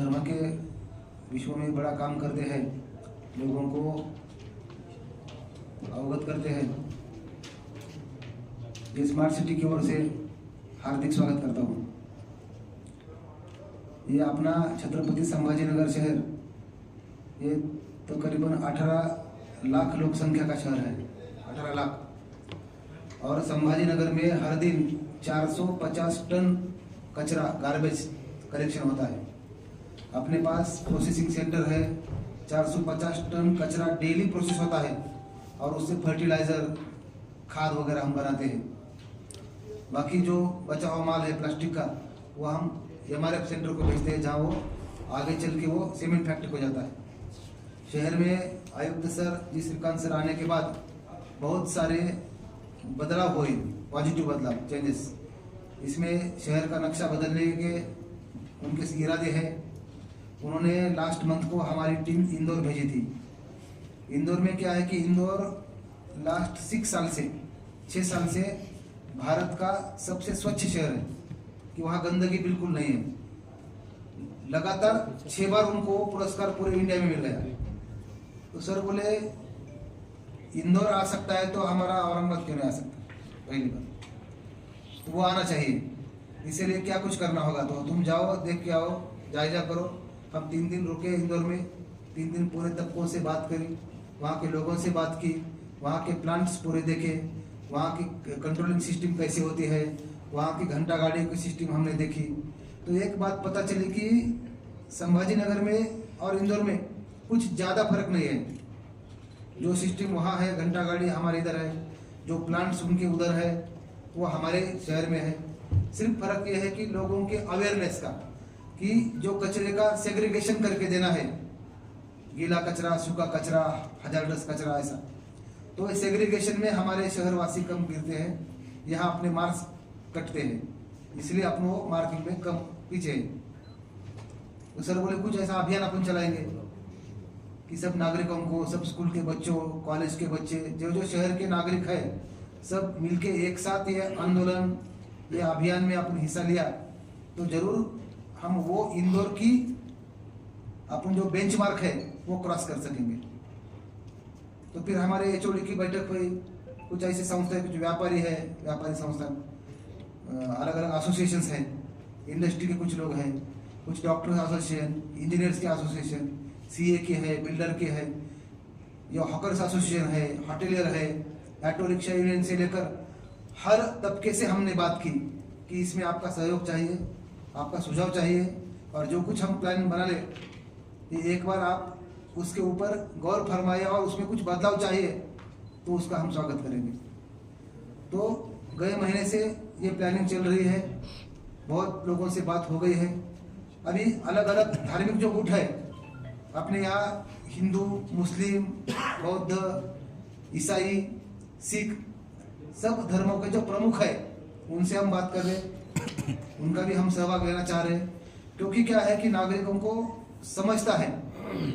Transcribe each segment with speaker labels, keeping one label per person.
Speaker 1: धर्म के विश्व में बड़ा काम करते हैं, लोगों को अवगत करते हैं। ये स्मार्ट सिटी की ओर से हार्दिक स्वागत करता हूँ। ये अपना छत्रपति संभाजीनगर शहर, ये तो करीबन 18 लाख लोक संख्या का शहर है, 18 लाख। और संभाजीनगर में हर दिन 450 टन कचरा गार्बेज कलेक्शन होता है। अपने पास प्रोसेसिंग सेंटर है, 450 टन कचरा डेली प्रोसेस होता है और उससे फर्टिलाइज़र, खाद वगैरह हम बनाते हैं। बाकी जो बचा हुआ माल है प्लास्टिक का, वो हम MRF सेंटर को भेजते हैं, जहाँ वो आगे चल के वो सीमेंट फैक्ट्री को जाता है। शहर में आयुक्त सर जी श्रीकांत सर आने के बाद बहुत सारे बदलाव हुए, पॉजिटिव बदलाव, चेंजेस। इसमें शहर का नक्शा बदलने के उनके इरादे हैं। उन्होंने लास्ट मंथ को हमारी टीम इंदौर भेजी थी। इंदौर में क्या है कि इंदौर लास्ट 6 साल से भारत का सबसे स्वच्छ शहर है, कि वहाँ गंदगी बिल्कुल नहीं है। लगातार 6 बार उनको पुरस्कार पूरे इंडिया में मिल गया। तो सर बोले इंदौर आ सकता है तो हमारा औरंगाबाद क्यों नहीं आ सकता? पहली बात तो वो आना चाहिए। इसीलिए क्या कुछ करना होगा, तो तुम जाओ, देख के आओ, जायजा करो। हम 3 दिन रुके इंदौर में, 3 दिन पूरे तबकों से बात करी, वहाँ के लोगों से बात की, वहाँ के प्लांट्स पूरे देखे, वहाँ की कंट्रोलिंग सिस्टम कैसी होती है, वहाँ की घंटा गाड़ी की सिस्टम हमने देखी। तो एक बात पता चली कि संभाजीनगर में और इंदौर में कुछ ज़्यादा फर्क नहीं है। जो सिस्टम वहाँ है, घंटा गाड़ी हमारे इधर है, जो प्लांट्स उनके उधर है, वो हमारे शहर में है। सिर्फ फर्क ये है कि लोगों के अवेयरनेस का, कि जो कचरे का सेग्रीगेशन करके देना है, गीला कचरा, सूखा कचरा, हजारडस कचरा, ऐसा। तो इस सेग्रीगेशन में हमारे शहरवासी कम गिरते हैं, यहाँ अपने मार्क्स कटते हैं, इसलिए अपने मार्किंग में कम पीछे हैं। तो सर बोले कुछ ऐसा अभियान अपन चलाएंगे कि सब नागरिकों को, सब स्कूल के बच्चों, कॉलेज के बच्चे, जो शहर के नागरिक है, सब मिलके एक साथ ये आंदोलन, ये अभियान में अपन हिस्सा लिया तो जरूर हम वो इंदौर की अपन जो बेंचमार्क है वो क्रॉस कर सकेंगे। तो फिर हमारे HOD की बैठक हुई। कुछ ऐसी संस्था है, कुछ व्यापारी है, व्यापारी संस्था, अलग अलग एसोसिएशंस हैं, इंडस्ट्री के कुछ लोग हैं, कुछ डॉक्टर्स एसोसिएशन, इंजीनियर्स के एसोसिएशन, CA के है, बिल्डर के है, ये हॉकर्स एसोसिएशन है, होटेलियर है, ऑटो रिक्शा यूनियन से लेकर हर तबके से हमने बात की कि इसमें आपका सहयोग चाहिए, आपका सुझाव चाहिए, और जो कुछ हम प्लान बना ले ये एक बार आप उसके ऊपर गौर फरमाइए और उसमें कुछ बदलाव चाहिए तो उसका हम स्वागत करेंगे। तो गए महीने से ये प्लानिंग चल रही है, बहुत लोगों से बात हो गई है। अभी अलग अलग धार्मिक जो गुट है अपने यहाँ, हिंदू, मुस्लिम, बौद्ध, ईसाई, सिख, सब धर्मों के जो प्रमुख है उनसे हम बात कर रहे हैं, उनका भी हम सहभाग लेना चाह रहे हैं। क्योंकि क्या है कि नागरिकों को समझता है,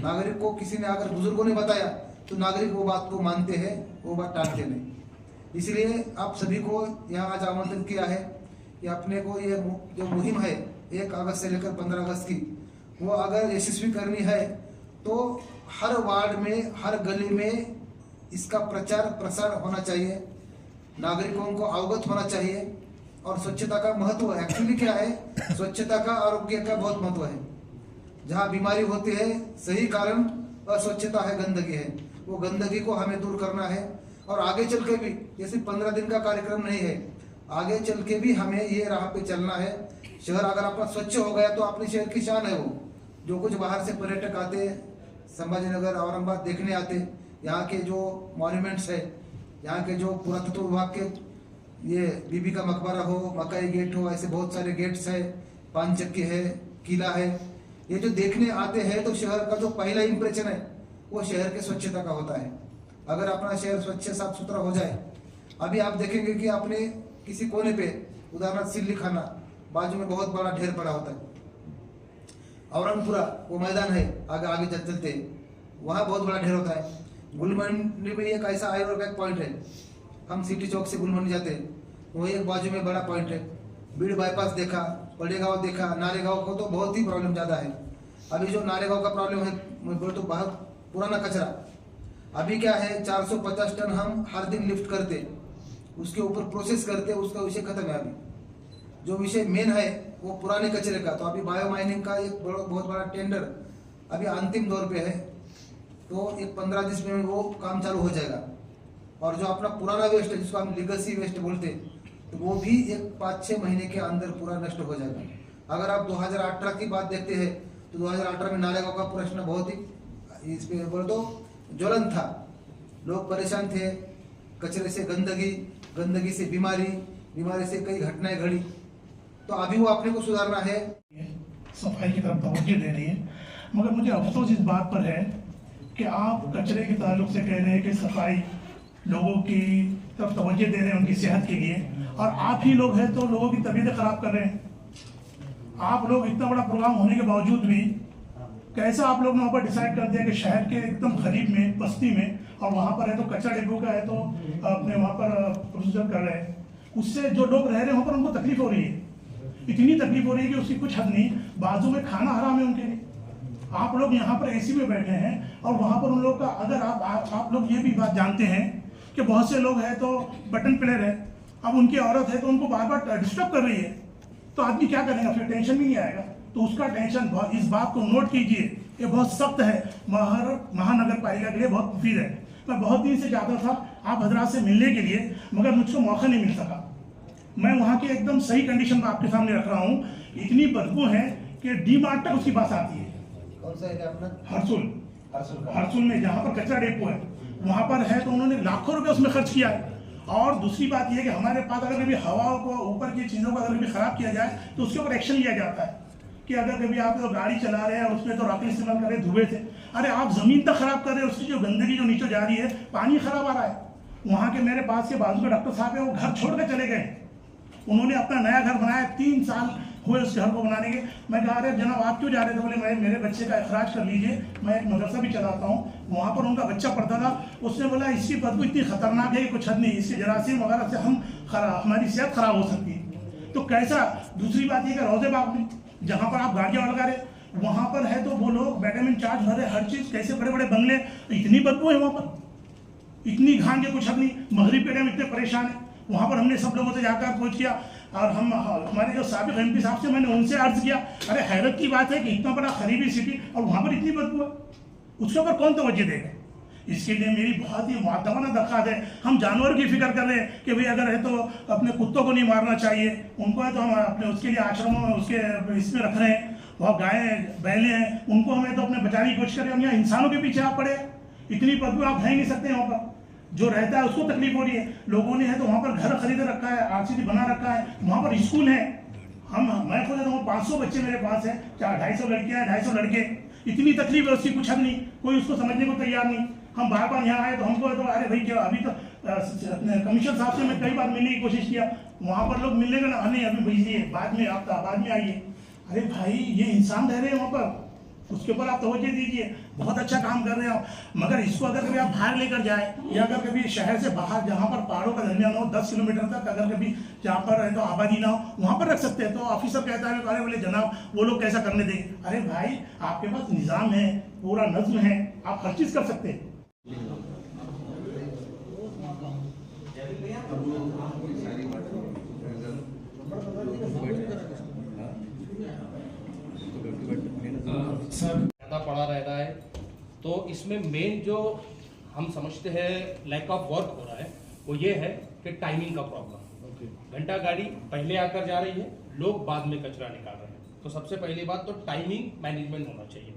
Speaker 1: नागरिक को किसी ने अगर बुजुर्गों ने बताया तो नागरिक वो बात को मानते हैं, वो बात टालते नहीं। इसलिए आप सभी को यहाँ आज आमंत्रित किया है कि अपने को ये जो मुहिम है 1 अगस्त से लेकर 15 अगस्त की, वो अगर यशस्वी करनी है तो हर वार्ड में, हर गली में इसका प्रचार प्रसार होना चाहिए, नागरिकों को अवगत होना चाहिए। और स्वच्छता का महत्व, एक्चुअली क्या है, स्वच्छता का, आरोग्य का बहुत महत्व है। जहाँ बीमारी होती है सही कारण अस्वच्छता है, गंदगी है, वो गंदगी को हमें दूर करना है। और आगे चल के भी, ये सिर्फ 15 दिन का कार्यक्रम नहीं है, आगे चल के भी हमें ये राह पे चलना है। शहर अगर अपना स्वच्छ हो गया तो अपने शहर की शान है वो। जो कुछ बाहर से पर्यटक आते, संभाजीनगर, औरंगाबाद देखने आते, यहाँ के जो मॉन्यूमेंट्स है, यहाँ के जो पुरातत्व विभाग के, ये बीबी का मकबरा हो, मकाई गेट हो, ऐसे बहुत सारे गेट्स है, पान चक्की है, किला है, ये जो देखने आते हैं तो शहर का जो पहला इंप्रेशन है वो शहर के स्वच्छता का होता है। अगर अपना शहर स्वच्छ, साफ सुथरा हो जाए, अभी आप देखेंगे कि आपने किसी कोने पे, उदाहरण सिल्ली खाना, बाजू में बहुत बड़ा ढेर पड़ा होता है। औरंगपुरा वो मैदान है, आगे आगे चलते वहाँ बहुत बड़ा ढेर होता है। गुलमंडी में एक ऐसा आयुर्वेद का एक पॉइंट है, हम सिटी चौक से गुलमंडी जाते हैं, वही एक बाजू में बड़ा पॉइंट है। बीड़ बाईपास देखा, बड़े गाँव देखा, नारे गाँव को तो बहुत ही प्रॉब्लम ज़्यादा है। अभी जो नारेगांव का प्रॉब्लम है, मैं बोल तो बहुत पुराना कचरा, अभी क्या है 450 टन हम हर दिन लिफ्ट करते, उसके ऊपर प्रोसेस करते, उसका विषय खत्म है। अभी जो विषय मेन है वो पुराने कचरे का, तो अभी बायो माइनिंग का एक बहुत बड़ा टेंडर अभी अंतिम दौर पे है, तो एक 15-20 में वो काम चालू हो जाएगा। और जो अपना पुराना वेस्ट है जिसको हम लीगेसी वेस्ट बोलते, तो वो भी एक 5-6 महीने के अंदर पूरा नष्ट हो जाएगा। अगर आप 2018 की बात देखते हैं तो 2018 में नारेगांव का प्रश्न बहुत ही इस पे बोल तो ज्वलन था, लोग परेशान थे, कचरे से गंदगी, गंदगी से बीमारी, बीमारी से कई घटनाएं घड़ी, तो अभी वो अपने को सुधारना है,
Speaker 2: सफाई की तरफ तवज्जो दे रही है। मगर मुझे अफसोस इस बात पर है कि आप कचरे के ताल्लुक से कह रहे हैं कि सफाई लोगों की तरफ तवज्जो दे रहे हैं उनकी सेहत के लिए, और आप ही लोग हैं तो लोगों की तबीयतें खराब कर रहे हैं। आप लोग इतना बड़ा प्रोग्राम होने के बावजूद भी कैसा आप लोग ने वहाँ पर डिसाइड कर दिया कि शहर के एकदम करीब में बस्ती में, और वहाँ पर है तो कचरा डिपो का है तो अपने वहाँ पर प्रोसीजर कर रहे हैं, उससे जो लोग रह रहे हैं वहाँ पर उनको तकलीफ हो रही है, इतनी तकलीफ हो रही है कि उसकी कुछ हद नहीं, बाजू में खाना हराम है उनके लिए। आप लोग यहाँ पर एसी में बैठे हैं और वहाँ पर उन लोग का, अगर आप लोग ये भी बात जानते हैं कि बहुत से लोग हैं तो बटन प्लेयर है, अब उनकी औरत है तो उनको बार बार डिस्टर्ब कर रही है, तो आदमी क्या करेगा, फिर टेंशन भी नहीं आएगा। तो उसका टेंशन, इस बात को नोट कीजिए, ये बहुत सख्त है, महानगर पालिका के लिए बहुत मुफीद है। मैं बहुत दिन से चाहता था आप हजरात से मिलने के लिए, मगर मुझको मौका नहीं मिल सका। मैं वहाँ की एकदम सही कंडीशन में आपके सामने रख रहा हूँ, इतनी बदबू है कि डी मार्ट तक उसकी बात आती है।
Speaker 1: कौन सा एरिया अपना?
Speaker 2: हरसुल में जहाँ पर कचरा डेपो है वहाँ पर है, तो उन्होंने लाखों रुपए उसमें खर्च किया है। और दूसरी बात यह कि हमारे पास अगर कभी हवा को, ऊपर की चीज़ों को अगर कभी खराब किया जाए तो उसके ऊपर एक्शन लिया जाता है कि अगर कभी आप तो गाड़ी चला रहे हैं उसमें तो रॉकेट इस्तेमाल कर रहे हैं धुएं से, अरे आप ज़मीन तक खराब कर रहे हैं, उसकी जो गंदगी जो नीचे जा रही है, पानी खराब आ रहा है। वहाँ के मेरे पास के बाजू के डॉक्टर साहब है, वो घर छोड़ कर चले गए, उन्होंने अपना नया घर बनाया, 3 साल हुए उस घर को बनाने के। मैं कहा अरे जनाब आप क्यों जा रहे थे? बोले मेरे बच्चे का अखराज कर लीजिए, मैं एक मदरसा भी चलाता हूँ, वहाँ पर उनका बच्चा पढ़ता था। उसने बोला इसकी बदबू इतनी खतरनाक है कि कुछ हद नहीं, इसके जरासीम वगैरह से हमारी सेहत खराब हो सकती है। तो कैसा? दूसरी बात ये कि रोजे बाग में जहाँ पर आप गाड़ियाँ लगा रहे, वहाँ पर है तो वो लोग बैटमैन चार्ज भर रहे, हर चीज़, कैसे बड़े बड़े बंगले, इतनी बदबू है वहाँ पर, इतनी घान के कुछ हद नहीं। मगरिब के टाइम इतने परेशान है, वहाँ पर हमने सब लोगों से जाकर पूछ किया, और हम हमारे जो साबिक एमपी साहब से मैंने उनसे अर्ज किया, अरे हैरत की बात है कि इतना बड़ा खरीबी सिटी और वहाँ पर इतनी बदबू है, उसके ऊपर कौन तवज्जो देगा? इसके लिए मेरी बहुत ही मुअद्दबाना दरख्वास्त है। हम जानवर की फिक्र कर रहे हैं कि भाई अगर है तो अपने कुत्तों को नहीं मारना चाहिए, उनको है तो हम अपने उसके लिए आश्रमों में उसके इसमें रख रहे हैं, वहाँ गायें बैलें हैं, उनको हमें तो अपने बचाने की कोशिश करें, हम यहाँ इंसानों के पीछे आप पड़े, इतनी बदबू आप रह ही नहीं सकते। वहाँ पर जो रहता है उसको तकलीफ हो रही है, लोगों ने है तो वहाँ पर घर खरीद रखा है, आरसीसी बना रखा है, वहाँ पर स्कूल है, मैं खुद हूँ, 500 बच्चे मेरे पास है, 250 लड़कियाँ हैं, 250 लड़के, इतनी तकलीफ है उसकी कुछ हद नहीं, कोई उसको समझने को तैयार नहीं। हम बार बार यहाँ आए तो हमको तो अरे भाई क्या, अभी तो कमिश्नर साहब से मैं कई बार मिलने की कोशिश किया, वहाँ पर लोग मिलने का ना, नहीं अभी भेजिए, बाद में आप बाद में आइए। अरे भाई ये इंसान रह रहे हैं वहाँ पर, उसके ऊपर आप तवज्जो दीजिए, बहुत अच्छा काम कर रहे हैं आप। मगर इसको अगर कभी आप बाहर लेकर जाए, या अगर कभी शहर से बाहर जहाँ पर पहाड़ों का दरमियान हो 10 किलोमीटर तक, अगर कभी जहाँ पर है तो आबादी ना हो, वहाँ पर रख सकते हैं। तो ऑफिसर कहता है अरे बोले जनाब वो लोग कैसा करने देंगे? अरे भाई आपके पास निज़ाम है, पूरा नज्म है, आप हर चीज़ कर सकते हैं।
Speaker 3: ज़्यादा पड़ा रहता है, तो इसमें मेन जो हम समझते हैं लैक ऑफ वर्क हो रहा है वो ये है कि टाइमिंग का प्रॉब्लम। घंटा गाड़ी पहले आकर जा रही है, लोग बाद में कचरा निकाल रहे हैं। तो सबसे पहली बात तो टाइमिंग मैनेजमेंट होना चाहिए।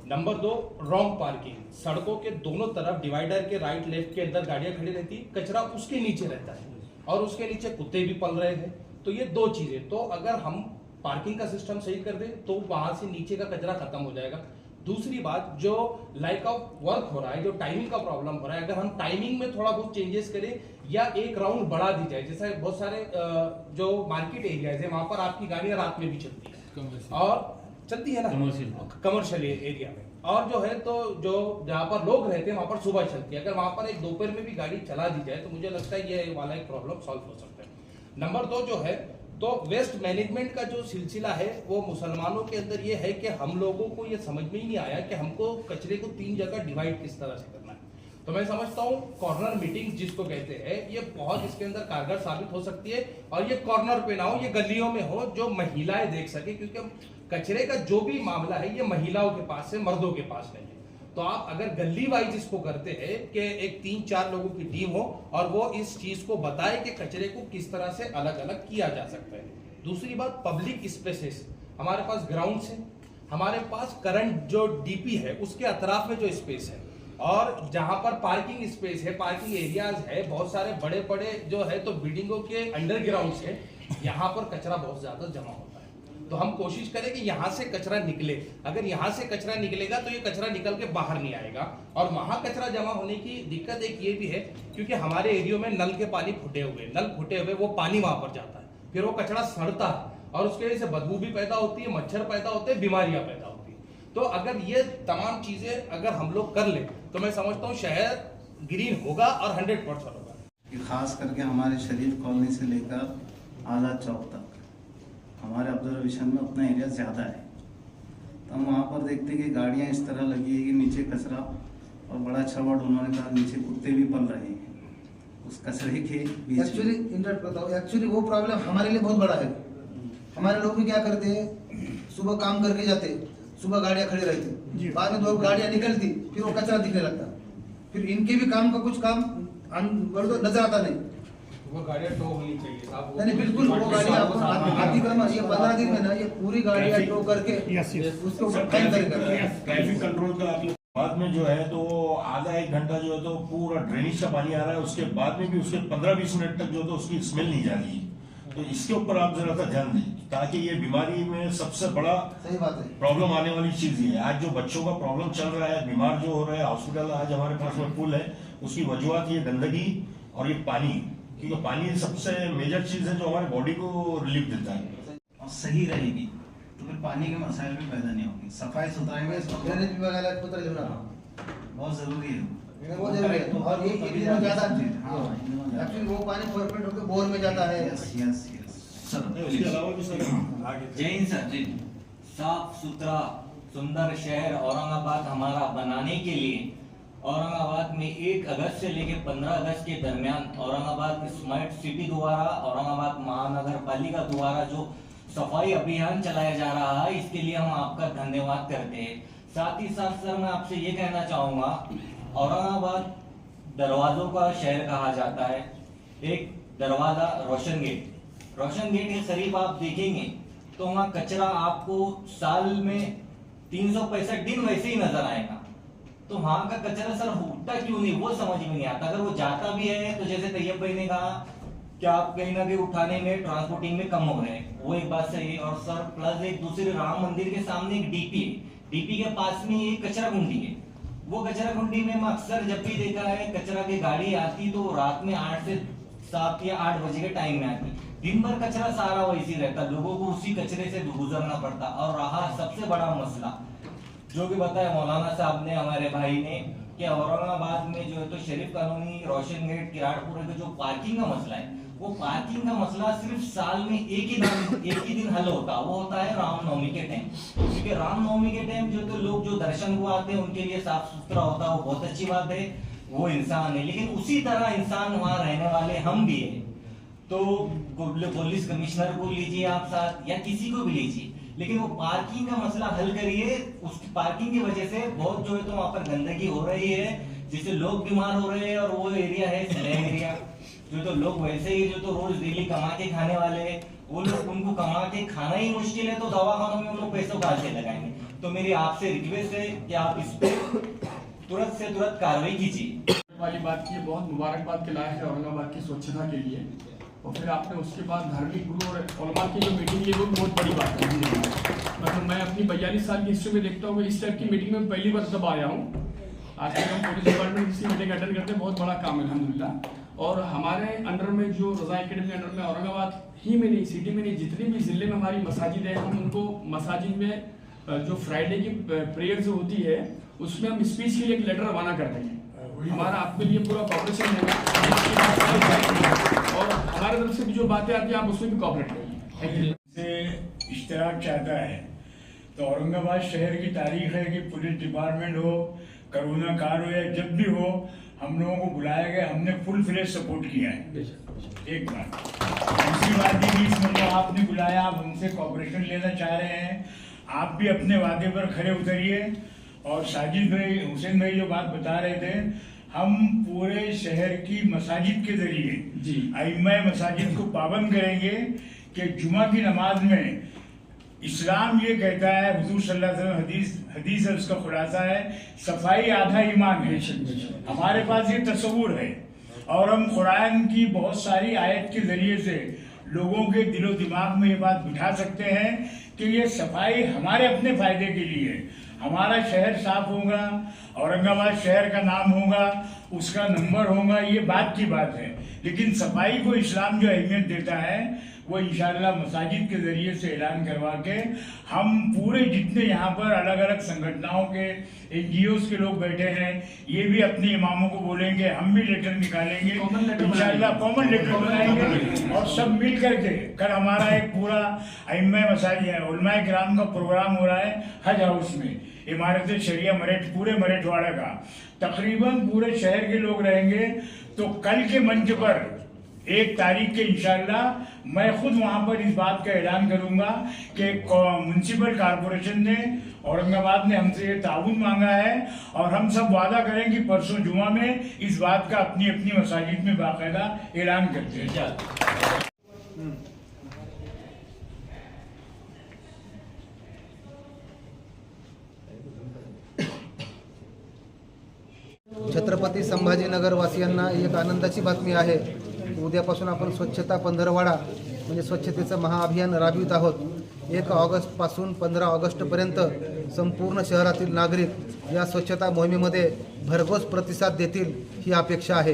Speaker 3: Number 2, wrong parking. सड़कों के दोनों तरफ डिवाइडर के राइट लेफ्ट के अंदर गाड़ियां खड़ी रहती, कचरा उसके नीचे रहता है और उसके नीचे कुत्ते भी पल रहे हैं। तो ये 2 चीजें, तो अगर हम पार्किंग का सिस्टम सही कर दे तो वहां से नीचे का कचरा खत्म हो जाएगा। दूसरी बात, जो लैक ऑफ वर्क हो रहा है, जो टाइमिंग का प्रॉब्लम हो रहा है, अगर हम टाइमिंग में थोड़ा बहुत चेंजेस करें या एक राउंड बढ़ा दी जाए, जैसे बहुत सारे जो मार्केट एरियाज है वहां पर आपकी गाड़ियां रात में भी चलती है और चलती है ना कमर्शियल एरिया में, और जो है तो जो जहाँ पर लोग रहते हैं वहां पर सुबह चलती है। अगर वहां पर एक दोपहर में भी गाड़ी चला दी जाए तो मुझे लगता है ये वाला एक प्रॉब्लम सॉल्व हो सकता है। नंबर 2 जो है तो वेस्ट मैनेजमेंट का जो सिलसिला है वो मुसलमानों के अंदर ये है कि हम लोगों को ये समझ में ही नहीं आया कि हमको कचरे को 3 जगह डिवाइड किस तरह से करना है। तो मैं समझता हूँ कॉर्नर मीटिंग जिसको कहते हैं ये बहुत इसके अंदर कारगर साबित हो सकती है, और ये कॉर्नर पे ना हो, ये गलियों में हो, जो महिलाएं देख सके, क्योंकि कचरे का जो भी मामला है ये महिलाओं के पास है, मर्दों के पास नहीं है। तो आप अगर गली वाइज इसको करते हैं कि एक 3-4 लोगों की टीम हो और वो इस चीज को बताए कि कचरे को किस तरह से अलग अलग किया जा सकता है। दूसरी बात, पब्लिक स्पेसेस, हमारे पास ग्राउंड्स है, हमारे पास करंट जो डीपी है उसके अतराफ में जो स्पेस है, और जहां पर पार्किंग स्पेस है, पार्किंग एरियाज है, बहुत सारे बड़े बड़े जो है तो बिल्डिंगों के अंडरग्राउंड है, यहाँ पर कचरा बहुत ज्यादा जमा होता है। तो हम कोशिश करें कि यहाँ से कचरा निकले। अगर यहाँ से कचरा निकलेगा तो ये कचरा निकल के बाहर नहीं आएगा। और वहां कचरा जमा होने की दिक्कत एक ये भी है क्योंकि हमारे एरिया में नल के पानी फूटे हुए, वो पानी वहां पर जाता है, फिर वो कचरा सड़ता है और उसके वजह से बदबू भी पैदा होती है, मच्छर पैदा होते हैं, बीमारियां पैदा होती है। तो अगर ये तमाम चीजें अगर हम लोग कर ले तो मैं समझता हूँ शहर ग्रीन होगा और 100% होगा।
Speaker 4: खास करके हमारे शरीफ कॉलोनी से लेकर आज़ाद चौक तक हमारे ऑब्जर्वेशन में उतना एरिया ज़्यादा है, तो हम वहाँ पर देखते हैं कि गाड़ियाँ इस तरह लगी है कि नीचे कचरा, और बड़ा अच्छा वर्ड उन्होंने कहा, नीचे कुत्ते भी पल रहे हैं उस कचरे के बीच।
Speaker 1: एक्चुअली इंटरप्ट करता हूँ, एक्चुअली वो प्रॉब्लम हमारे लिए बहुत बड़ा है। हमारे लोग भी क्या करते हैं, सुबह काम करके जाते, सुबह गाड़ियाँ खड़ी रहती, बाद में 2 गाड़ियाँ निकलती, फिर वो कचरा दिखने लगता, फिर इनके भी काम का कुछ काम नजर आता नहीं।
Speaker 3: वो गाड़ियाँ टो होनी चाहिए साहब।
Speaker 1: नहीं बिल्कुल, वो गाड़ियाँ अतिक्रमण ये 15 दिन में ना ये पूरी गाड़ियाँ टो करके उसको फाइन करेगा।
Speaker 5: ट्रैफिक कंट्रोल का बाद में जो है तो आधा 1 घंटा जो है तो पूरा ड्रेनेज का पानी आ रहा है, उसके बाद में भी उसके 15-20 मिनट तक जो है तो उसकी स्मेल नहीं जा रही है। तो इसके ऊपर आप जरा सा ध्यान दें, ताकि ये बीमारी में सबसे बड़ा
Speaker 1: सही बात है
Speaker 5: प्रॉब्लम आने वाली चीज ये है। आज जो बच्चों का प्रॉब्लम चल रहा है, बीमार जो हो रहे हैं, हॉस्पिटल आज हमारे पास में फुल है, उसकी वजूहत ये गंदगी और ये पानी, क्योंकि पानी सबसे मेजर चीज है जो हमारे बॉडी को रिलीफ देता है।
Speaker 4: और सही रहेगी तो फिर पानी के मसाइल भी पैदा नहीं होंगे। सफाई सुथराई में
Speaker 1: ड्रेनेज विभाग अलग पत्र लेना
Speaker 4: बहुत जरूरी है,
Speaker 1: बहुत जरूरी है। और ये एरिया में ज्यादा
Speaker 4: हाँ,
Speaker 1: एक्चुअली वो पानी परफेक्ट होकर बोर में जाता है।
Speaker 4: Yes yes yes sir.
Speaker 5: उसके अलावा भी सर
Speaker 6: जय हिंद सर। जी, साफ सुथरा सुंदर शहर औरंगाबाद हमारा बनाने के लिए औरंगाबाद में 1 अगस्त से लेकर 15 अगस्त के दरमियान औरंगाबाद स्मार्ट सिटी द्वारा, औरंगाबाद महानगर पालिका द्वारा जो सफाई अभियान चलाया जा रहा है, इसके लिए हम आपका धन्यवाद करते हैं। साथ ही साथ सर मैं आपसे ये कहना चाहूंगा, औरंगाबाद दरवाजों का शहर कहा जाता है। एक दरवाजा रोशन गेट के करीब आप देखेंगे तो वहाँ कचरा आपको साल में 365 दिन वैसे ही नजर आएगा। तो वहां का कचरा सर उठता क्यों नहीं, वो समझ में नहीं आता। अगर वो जाता भी है तो जैसे तैयब भाई ने कहा कि आप कहीं ना कहीं उठाने में, ट्रांसपोर्टिंग में कम हो रहे हैं, वो एक बात सही है। और सर प्लस एक दूसरे राम मंदिर के सामने एक डीपी है, डीपी के पास में एक कचरा कुंडी है। वो कचरा कुंडी में मैं अक्सर जब भी देखा है कचरा की गाड़ी आती तो रात में 8 से 7 या 8 बजे के टाइम में आती, दिन भर कचरा सारा वैसी रहता, लोगों को उसी कचरे से गुजरना पड़ता। और रहा सबसे बड़ा मसला जो कि बताया मौलाना साहब ने, हमारे भाई ने, कि औरंगाबाद में जो है तो शरीफ कॉलोनी, रोशन गेट, किराड़पुर का जो पार्किंग का मसला है, वो पार्किंग का मसला सिर्फ साल में एक ही दिन हल होता, वो होता है रामनवमी के टाइम। क्योंकि रामनवमी के टाइम जो तो लोग जो दर्शन को आते हैं उनके लिए साफ सुथरा होता है, वो बहुत अच्छी बात है, वो इंसान है। लेकिन उसी तरह इंसान वहां रहने वाले हम भी है। तो पुलिस कमिश्नर को लीजिए आप साथ, या किसी को भी लीजिए, लेकिन वो पार्किंग का मसला हल करिए। उस पार्किंग की वजह से बहुत जो है तो वहां पर गंदगी हो रही है, जिससे लोग बीमार हो रहे हैं। और वो एरिया है स्लैम एरिया, जो तो लोग वैसे ही जो तो रोज डेली कमा के खाने वाले हैं, वो लोग, उनको कमा के खाना ही मुश्किल है, तो दवाखानों में उन लोग पैसों कहाँ से लगाएंगे। तो मेरी आपसे रिक्वेस्ट है कि आप इस पे तुरंत से तुरंत कार्रवाई कीजिए।
Speaker 7: वाली बात की बहुत मुबारकबाद के लायक है औरंगाबाद की स्वच्छता के लिए। और फिर आपने उसके बाद धार्मिक गुरु और उलमा की जो मीटिंग है वो बहुत बड़ी बात है। मतलब मैं अपनी 42 साल की हिस्ट्री में देखता हूँ कि इस टाइप की मीटिंग में पहली बार तब आया हूँ। आज तक हम पुलिस डिपार्टमेंट किसी मीटिंग अटेंड करते हैं, बहुत बड़ा काम है अल्हम्दुलिल्लाह। और हमारे अंडर में जो रज़ा एकेडमी अंडर में औरंगाबाद ही में नहीं, सिटी में नहीं, जितनी भी ज़िले में हमारी मसाजिद है, हम उनको मसाजिद में जो फ्राइडे की प्रेयर्स होती है उसमें हम स्पीच के लिए एक लेटर रवाना कर देंगे। हमारा आपके लिए पूरा कॉपरेशन होगा और हमारे तरफ से भी जो बातें आती है आप उसमें भी कॉपरेट करिए।
Speaker 8: से इश्तराक चाहता है तो औरंगाबाद शहर की तारीख है कि पुलिस डिपार्टमेंट हो, कोरोना काल हो या जब भी हो, हम लोगों को बुलाया गया, हमने फुल फ्लेज सपोर्ट किया है। एक बात। दूसरी बात ये कि इसमें जो आपने बुलाया, आप हमसे कॉपरेशन लेना चाह रहे हैं, आप भी अपने वादे पर खड़े उतरिए। और साजिद भाई, हुसैन भाई जो बात बता रहे थे, हम पूरे शहर की मसाजिद के जरिए अइम्मा मसाजिद को पाबंद करेंगे कि जुमा की नमाज में इस्लाम ये कहता है, हुजूर सल्लल्लाहु अलैहि वसल्लम हदीस है, उसका खुलासा है, सफाई आधा ईमान है। हमारे पास ये तस्वुर है और हम कुरान की बहुत सारी आयत के जरिए से लोगों के दिलो दिमाग में ये बात बिठा सकते हैं कि ये सफाई हमारे अपने फायदे के लिए है। हमारा शहर साफ होगा, औरंगाबाद शहर का नाम होगा, उसका नंबर होगा, ये बात की बात है। लेकिन सफाई को इस्लाम जो अहमियत देता है वो इंशाअल्लाह मसाजिद के जरिए से ऐलान करवा के हम पूरे जितने यहाँ पर अलग अलग संगठनों के NGOs के लोग बैठे हैं, ये भी अपने इमामों को बोलेंगे, हम भी लेटर निकालेंगे इंशाअल्लाह, कॉमन लेटर बनाएंगे और सब मिल करके। कल हमारा एक पूरा अइम्मा मसाजिद उलमाए किराम का प्रोग्राम हो रहा है हज हाउस में, इमारत शरिया मरेठ, पूरे मरेठवाड़ा का तकरीबन पूरे शहर के लोग रहेंगे। तो कल के मंच पर 1 तारीख के इंशाअल्लाह मैं खुद वहां पर इस बात का ऐलान करूंगा कि म्युनिसिपल कॉरपोरेशन ने, औरंगाबाद ने हमसे ये ताउन मांगा है और हम सब वादा करें कि परसों जुमा में इस बात का अपनी अपनी मसाजिद में बाकायदा ऐलान करते हैं।
Speaker 1: छत्रपती संभाजीनगर वासियांना एक आनंदाची बातमी आहे। उद्यापासून आपण स्वच्छता पंधरवाडा म्हणजे स्वच्छतेचं महाअभियान राबवित आहोत। 1 ऑगस्टपासून 15 ऑगस्टपर्यंत संपूर्ण शहरातील नागरिक या स्वच्छता मोहिमेमध्ये भरघोस प्रतिसाद देतील ही अपेक्षा आहे।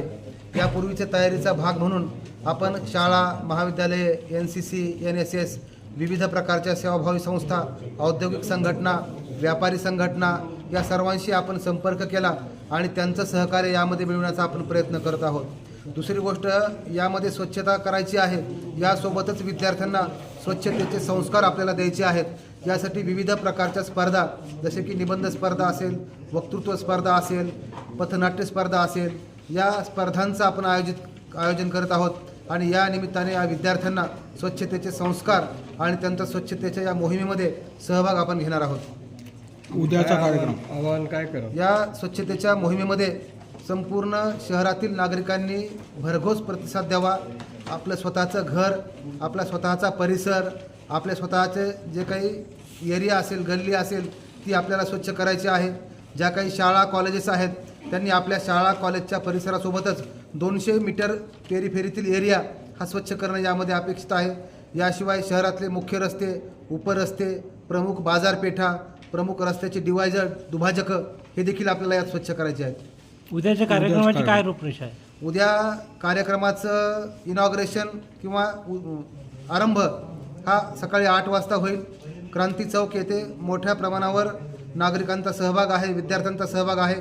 Speaker 1: यापूर्वीच्या तयारीचा भाग म्हणून आपण शाळा, महाविद्यालये, NCC, NSS, विविध प्रकारच्या सेवाभावी संस्था, औद्योगिक संघटना, व्यापारी संघटना या सर्वांशी आपण संपर्क केला आणि त्यांचं सहकार्य यामध्ये मिळवण्याचा आपण प्रयत्न करत आहोत। दुसरी गोष्ट, यामध्ये स्वच्छता करायची आहे, यासोबतच विद्यार्थ्यांना स्वच्छतेचे संस्कार आपल्याला द्यायचे आहेत। यासाठी विविध प्रकारच्या स्पर्धा, जसे की निबंध स्पर्धा असेल, वक्तृत्व स्पर्धा असेल, पथनाट्य स्पर्धा असेल, या स्पर्धांचं आपण आयोजन करत आहोत आणि या निमित्ताने या विद्यार्थ्यांना स्वच्छतेचे संस्कार आणि त्यांच्या स्वच्छतेच्या या मोहिमेमध्ये सहभाग आपण घेणार आहोत।
Speaker 9: उद्याचा कार्यक्रम आवाहन काय करा?
Speaker 1: या स्वच्छतेच्या मोहिमेमध्ये संपूर्ण शहरातील नागरिकांनी भरघोस प्रतिसाद द्यावा। आपलं स्वतःचं घर, आपला स्वतःचा परिसर, आपल्या स्वतःचे जे काही एरिया असेल, गल्ली असेल, ती आपल्याला स्वच्छ करायची आहे। ज्या काही शाळा कॉलेजेस आहेत त्यांनी आपल्या शाळा कॉलेजच्या परिसरासोबतच 200 मीटर पेरीफेरीतील एरिया हा स्वच्छ करणं यामध्ये अपेक्षित आहे। याशिवाय शहरातले मुख्य रस्ते, उपरस्ते, प्रमुख बाजारपेठा, प्रमुख रस्त्याचे डिवायडर, दुभाजकं हे देखील आपल्याला यात स्वच्छ करायचे आहेत।
Speaker 10: उद्याच्या कार्यक्रमाची काय रूपरेषा आहे?
Speaker 1: उद्या कार्यक्रमाचं इनॉग्रेशन किंवा आरंभ हा सकाळी 8 वाजता होईल। क्रांती चौक येथे मोठ्या प्रमाणावर नागरिकांचा सहभाग आहे, विद्यार्थ्यांचा सहभाग आहे।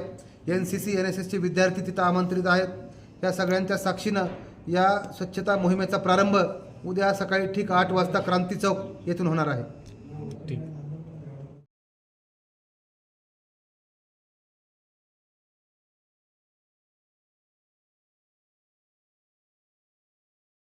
Speaker 1: NCC, NSSचे विद्यार्थी तिथं आमंत्रित आहेत। या सगळ्यांच्या साक्षीनं या स्वच्छता मोहिमेचा प्रारंभ उद्या सकाळी ठीक 8 वाजता क्रांती चौक येथून होणार आहे।